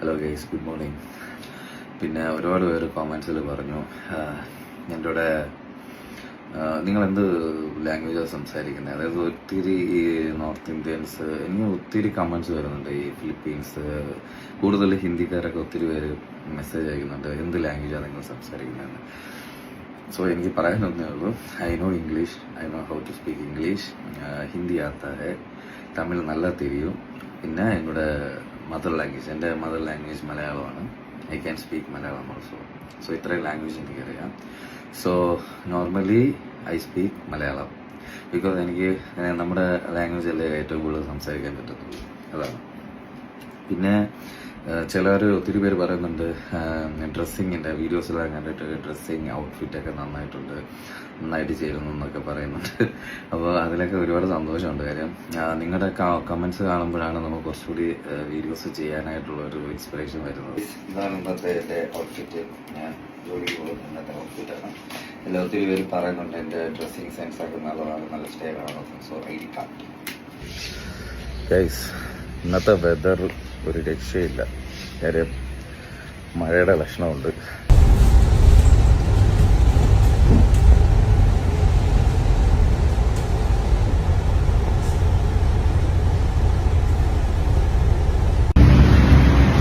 Hello guys, good morning. പിന്നെ ഒരുപാട് പേര് കോമൻസിൽ പറഞ്ഞു എൻ്റെ കൂടെ നിങ്ങൾ എന്ത് ലാംഗ്വേജാണ് സംസാരിക്കുന്നത്. അതായത് ഒത്തിരി ഈ നോർത്ത് ഇന്ത്യൻസ്, എനിക്ക് ഒത്തിരി കമൻസ് വരുന്നുണ്ട്. ഈ ഫിലിപ്പീൻസ്, കൂടുതൽ ഹിന്ദിക്കാരൊക്കെ ഒത്തിരി പേര് മെസ്സേജ് അയക്കുന്നുണ്ട്, എന്ത് ലാംഗ്വേജാണ് നിങ്ങൾ സംസാരിക്കുന്നതെന്ന്. സോ എനിക്ക് പറയാനൊന്നേ ഉള്ളൂ, I know English, I know how to speak English. Hindi ആത്താ ഹെ, തമിഴ് നല്ല തിരിയും. പിന്നെ എന്നോട് മദർ ലാംഗ്വേജ്, എൻ്റെ മദർ ലാംഗ്വേജ് മലയാളമാണ്. I can speak Malayalam also. So ഇത്രയും ലാംഗ്വേജ് എനിക്കറിയാം. So normally I speak Malayalam because എനിക്ക് നമ്മുടെ ലാംഗ്വേജ് അല്ലേ ഏറ്റവും കൂടുതൽ സംസാരിക്കാൻ പറ്റത്തുള്ളൂ, അതാണ്. പിന്നെ ചിലർ ഒത്തിരി പേര് പറയുന്നുണ്ട് ഡ്രസ്സിങ്ങിൻ്റെ വീഡിയോസിലൊക്കെ കണ്ടിട്ട് ഡ്രസ്സിങ് ഔട്ട്ഫിറ്റൊക്കെ നന്നായിട്ട് ചേരുന്നു എന്നൊക്കെ പറയുന്നുണ്ട്. അപ്പോൾ അതിലൊക്കെ ഒരുപാട് സന്തോഷമുണ്ട്. കാര്യം നിങ്ങളുടെ കമൻസ് കാണുമ്പോഴാണ് നമുക്ക് കുറച്ചുകൂടി വീഡിയോസ് ചെയ്യാനായിട്ടുള്ള ഒരു ഇൻസ്പിറേഷൻ വരുന്നത്. ഇതാണ് ഇന്നത്തെ എൻ്റെ ഔട്ട്ഫിറ്റ്. ഞാൻ ജോലിക്ക് പോകുന്ന ഇന്നത്തെ ഔട്ട്ഫിറ്റാണ്. എല്ലാം ഒത്തിരി പേര് പറയുന്നുണ്ട് എൻ്റെ ഡ്രസ്സിങ് സെൻസൊക്കെ നല്ലതാണ്, നല്ല സ്റ്റൈലാണ്. So I D card guys. ഇന്നത്തെ വെതർ ഒരു രക്ഷയില്ല. കാര്യം മഴയുടെ ലക്ഷണമുണ്ട്.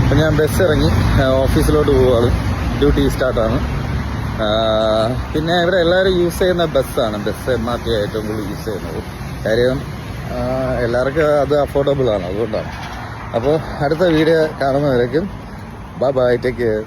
അപ്പം ഞാൻ ബസ് ഇറങ്ങി ഓഫീസിലോട്ട് പോവുകയാണ്. ഡ്യൂട്ടി സ്റ്റാർട്ടാണ്. പിന്നെ ഇവിടെ എല്ലാവരും യൂസ് ചെയ്യുന്ന ബസ്സാണ്. ബസ് MRT ഏറ്റവും കൂടുതൽ യൂസ് ചെയ്യുന്നത്. കാര്യം എല്ലാവർക്കും അത് അഫോർഡബിൾ ആണ്, അതുകൊണ്ടാണ്. അപ്പോൾ അടുത്ത വീഡിയോ കാണുന്നവരേക്കും ബൈ ബൈ, ടേക്ക് കെയർ.